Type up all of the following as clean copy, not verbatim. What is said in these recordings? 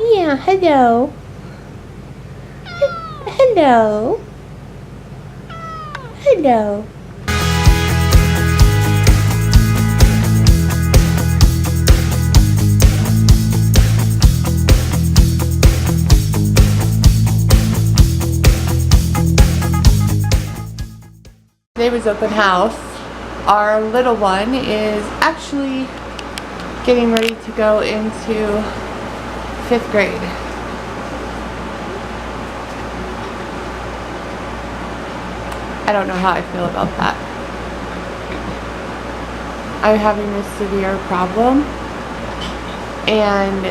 Yeah, hello. Hello. Hello. Today was open house. Our little one is actually getting ready to go into 5th grade. I don't know how I feel about that. I'm having a severe problem and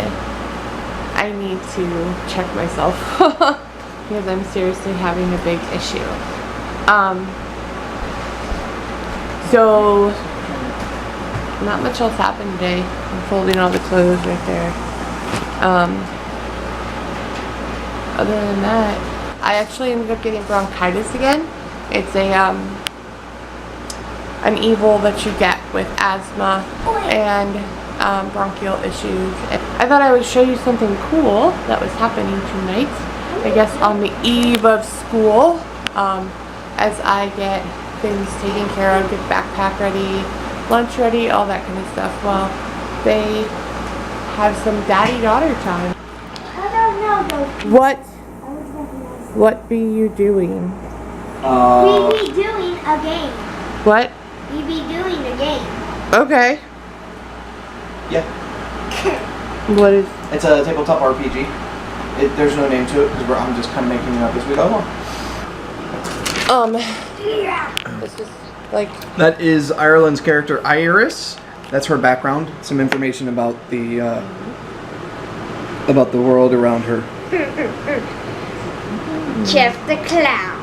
I need to check myself because I'm seriously having a big issue. So not much else happened today. I'm folding all the clothes right there. Other than that, I actually ended up getting bronchitis again. It's a an evil that you get with asthma and bronchial issues. I thought I would show you something cool that was happening tonight. I guess on the eve of school, as I get things taken care of, get backpack ready, lunch ready, all that kind of stuff. Well, they have some daddy-daughter time. I don't know though. What be you doing? We be doing a game. What? We be doing a game. Okay. Yeah. What is? It's a tabletop RPG. There's no name to it because I'm just kind of making it up as we go along. This is like... That is Ireland's character Iris. That's her background. Some information about the world around her. Jeff the Clown.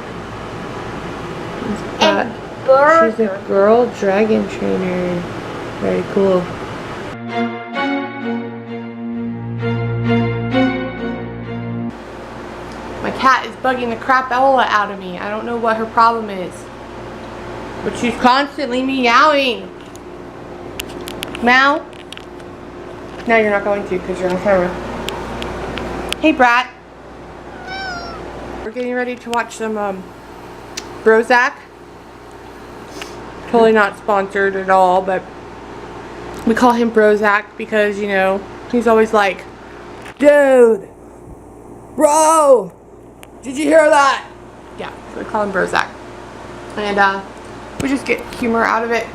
She's a girl dragon trainer. Very cool. My cat is bugging the crapola out of me. I don't know what her problem is, but she's constantly meowing. Meow. No, you're not going to because you're on camera. Hey, Brat. We're getting ready to watch some Brozac. Totally not sponsored at all, but we call him Brozac because, you know, he's always like, dude, bro, did you hear that? Yeah, so we call him Brozac. And we just get humor out of it.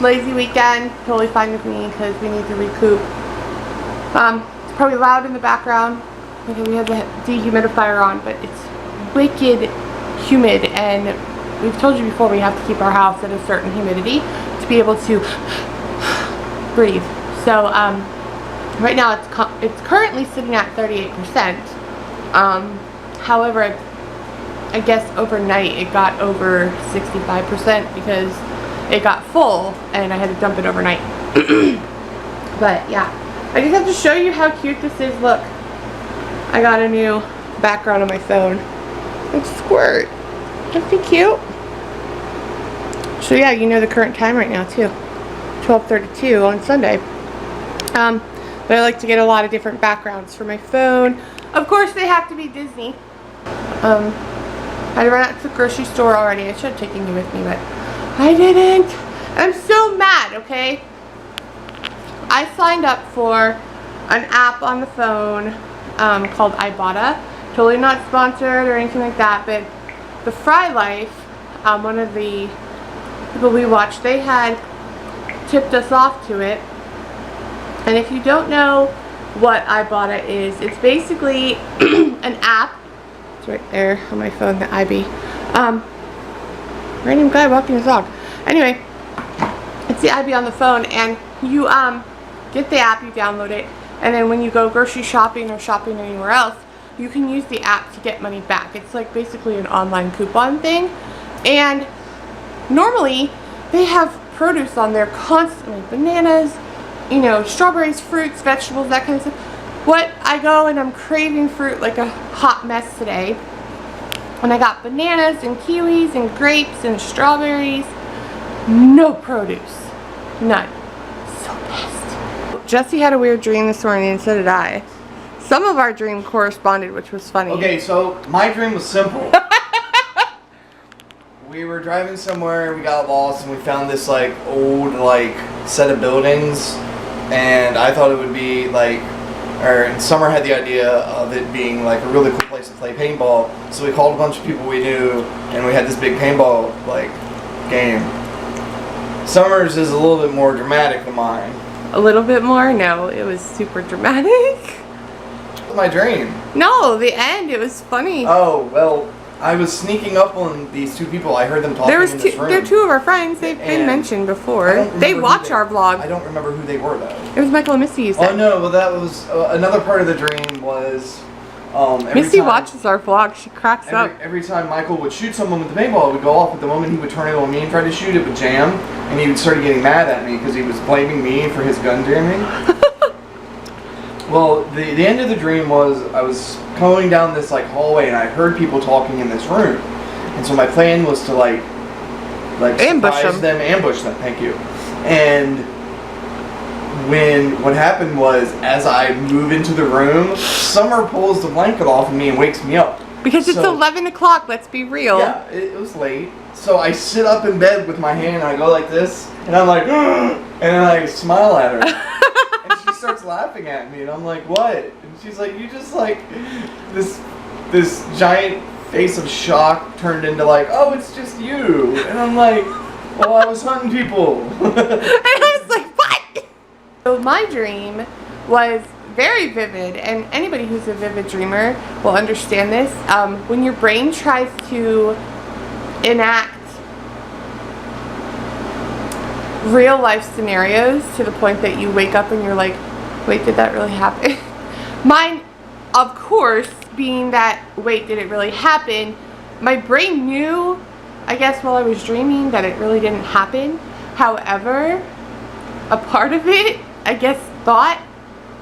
Lazy weekend, totally fine with me because we need to recoup. It's probably loud in the background because we have the dehumidifier on, but it's wicked humid, and we've told you before we have to keep our house at a certain humidity to be able to breathe. So right now it's currently sitting at 38%. However, I guess overnight it got over 65% because it got full and I had to dump it overnight. But yeah, I just have to show you how cute this is. Look, I got a new background on my phone. It's Squirt. Isn't he cute? So yeah, you know the current time right now too. 12:32 on Sunday. But I like to get a lot of different backgrounds for my phone. Of course they have to be Disney. I ran out to the grocery store already. I should have taken you with me, but I didn't. I'm so mad, okay? I signed up for an app on the phone called Ibotta. Totally not sponsored or anything like that, but the Fry Life, one of the people we watched, they had tipped us off to it. And if you don't know what Ibotta is, it's basically an app. It's right there on my phone, the IB. Random guy walking his dog. Anyway, it's the IB on the phone, and you get the app, you download it, and then when you go grocery shopping or shopping anywhere else, you can use the app to get money back. It's like basically an online coupon thing. And normally they have produce on there constantly. Bananas, you know, strawberries, fruits, vegetables, that kind of stuff. What I go and I'm craving fruit like a hot mess today. And I got bananas and kiwis and grapes and strawberries. No produce. None. So pissed. Jesse had a weird dream this morning, and so did I. Some of our dream corresponded, which was funny. Okay, so my dream was simple. We were driving somewhere, we got lost, and we found this like old like set of buildings, and I thought it would be like, and Summer had the idea of it being like a really cool place to play paintball. So we called a bunch of people we knew, and we had this big paintball like game. Summer's is a little bit more dramatic than mine. A little bit more? No, it was super dramatic. My dream. No, the end. It was funny. Oh well. I was sneaking up on these two people. I heard them talking in this room. They're two of our friends. They've been mentioned before. They watch our vlog. I don't remember who they were though. It was Michael and Misty. You said. Oh no, well that was another part of the dream was. Misty watches our vlog. She cracks up. Every time Michael would shoot someone with the paintball, it would go off. But the moment he would turn it on me and try to shoot, it would jam, and he would start getting mad at me because he was blaming me for his gun jamming. Well, the end of the dream was I was going down this like hallway and I heard people talking in this room, and so my plan was to like ambush them. Thank you. And what happened was, as I move into the room, Summer pulls the blanket off of me and wakes me up. Because it's 11 o'clock. Let's be real. Yeah, it was late. So I sit up in bed with my hand and I go like this, and I'm like, and then I smile at her. Starts laughing at me, and I'm like, what? And she's like, you just like this giant face of shock turned into like, oh, it's just you. And I'm like, well, I was hunting people. And I was like, what? So my dream was very vivid, and anybody who's a vivid dreamer will understand this. When your brain tries to enact real life scenarios to the point that you wake up and you're like, wait, did that really happen? Mine, of course, being that, wait, did it really happen? My brain knew, I guess, while I was dreaming that it really didn't happen. However, a part of it, I guess, thought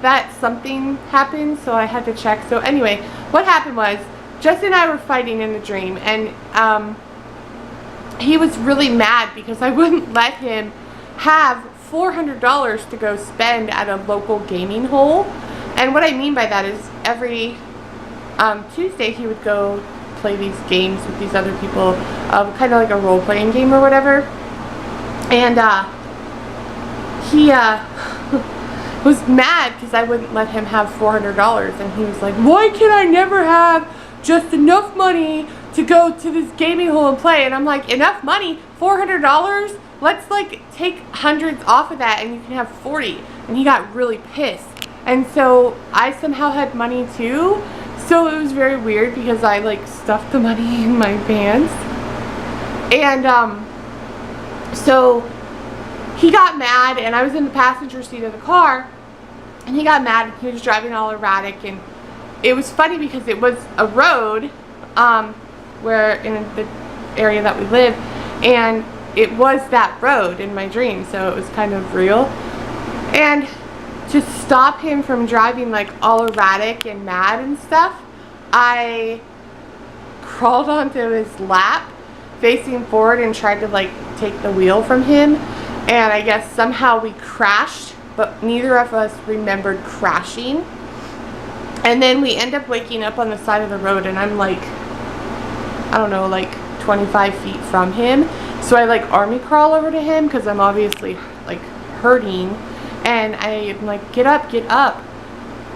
that something happened, so I had to check. So anyway, what happened was, Jesse and I were fighting in the dream, and he was really mad because I wouldn't let him have $400 to go spend at a local gaming hole. And what I mean by that is every Tuesday he would go play these games with these other people, kind of like a role-playing game or whatever. And he was mad because I wouldn't let him have $400, and he was like, why can I never have just enough money to go to this gaming hole and play? And I'm like, enough money? $400? Let's like take hundreds off of that and you can have 40. And he got really pissed. And so I somehow had money too. So it was very weird because I like stuffed the money in my pants. And so he got mad, and I was in the passenger seat of the car, and he got mad and he was driving all erratic. And it was funny because it was a road where in the area that we live, and it was that road in my dream, so it was kind of real. And to stop him from driving like all erratic and mad and stuff, I crawled onto his lap facing forward and tried to like take the wheel from him. And I guess somehow we crashed, but neither of us remembered crashing. And then we end up waking up on the side of the road, and I'm like, I don't know, like 25 feet from him. So I like army crawl over to him because I'm obviously like hurting, and I'm like, get up, get up.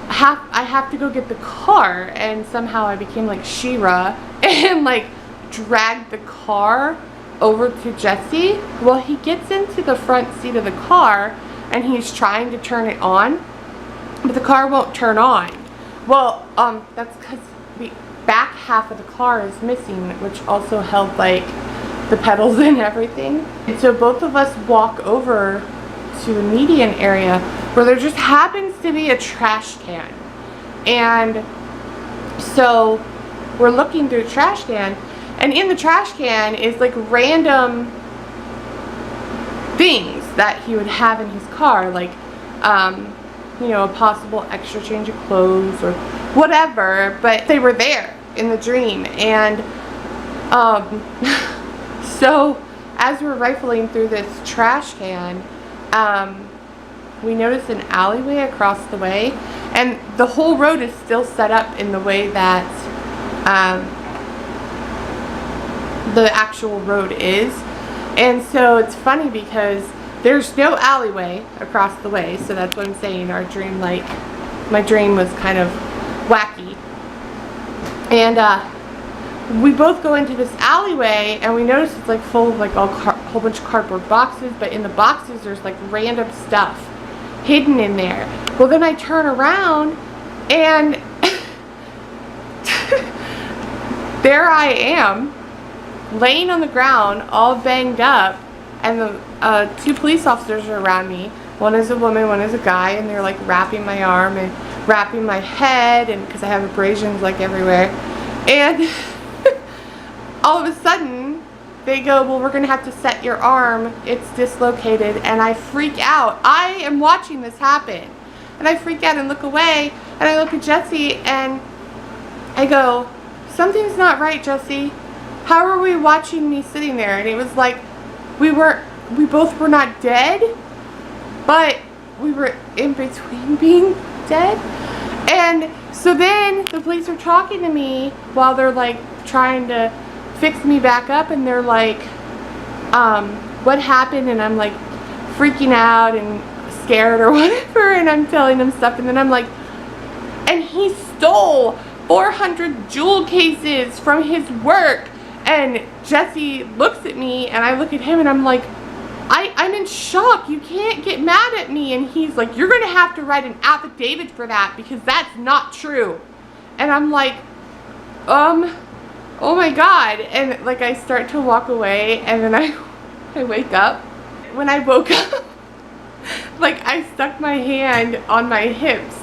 I have to go get the car. And somehow I became like She-Ra and like dragged the car over to Jesse. Well, he gets into the front seat of the car and he's trying to turn it on, but the car won't turn on. Well, that's because the back half of the car is missing, which also held like the pedals and everything. And so both of us walk over to the median area where there just happens to be a trash can. And so we're looking through the trash can, and in the trash can is like random things that he would have in his car, like you know, a possible extra change of clothes or whatever, but they were there in the dream. And so as we're rifling through this trash can, we noticed an alleyway across the way, and the whole road is still set up in the way that the actual road is. And so it's funny because there's no alleyway across the way, so that's what I'm saying. Our dream, like, my dream was kind of wacky. And we both go into this alleyway, and we notice it's like full of like a whole bunch of cardboard boxes, but in the boxes there's like random stuff hidden in there. Well, then I turn around and there I am, laying on the ground, all banged up, and the two police officers are around me. One is a woman, one is a guy, and they're like wrapping my arm and wrapping my head, and because I have abrasions like everywhere. And all of a sudden, they go, well, we're gonna have to set your arm, it's dislocated. And I freak out. I am watching this happen, and I freak out and look away, and I look at Jesse and I go, something's not right, Jesse. How are we watching me sitting there? And it was like, we both were not dead, but we were in between being dead. And so then the police are talking to me while they're like trying to fix me back up, and they're like, what happened? And I'm like freaking out and scared or whatever, and I'm telling them stuff, and then I'm like, and he stole 400 jewel cases from his work. And Jesse looks at me, and I look at him, and I'm like, I'm in shock. You can't get mad at me. And he's like, you're going to have to write an affidavit for that because that's not true. And I'm like, oh my God. And like I start to walk away, and then I wake up. When I woke up, like I stuck my hand on my hips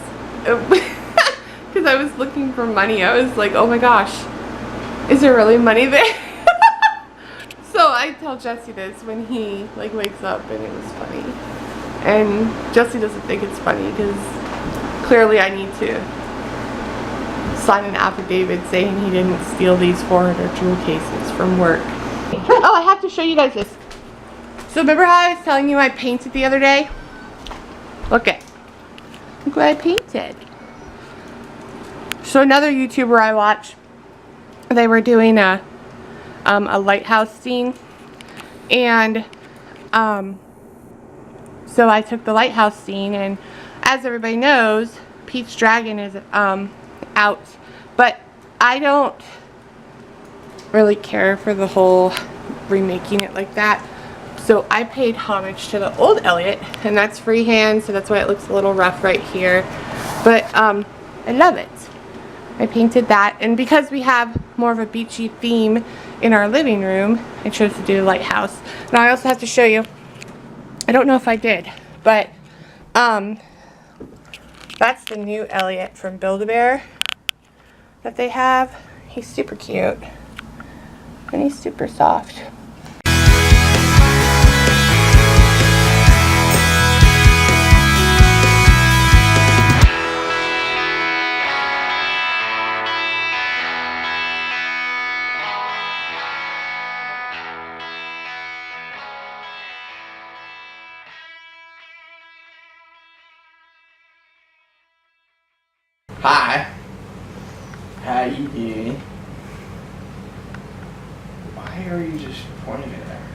because I was looking for money. I was like, oh my gosh, is there really money there? So I tell Jesse this when he like wakes up, and it was funny. And Jesse doesn't think it's funny because clearly I need to sign an affidavit saying he didn't steal these 400 jewel cases from work. Oh, I have to show you guys this. So remember how I was telling you I painted the other day? Look what I painted. So another YouTuber I watch, they were doing a lighthouse scene, and so I took the lighthouse scene, and as everybody knows, Pete's Dragon is out, but I don't really care for the whole remaking it like that, so I paid homage to the old Elliot, and that's freehand, so that's why it looks a little rough right here, but I love it. I painted that, and because we have more of a beachy theme in our living room, I chose to do a lighthouse. Now I also have to show you, I don't know if I did, but that's the new Elliot from Build-A-Bear that they have. He's super cute, and he's super soft. Hi. How you doing? Why are you just pointing it at her?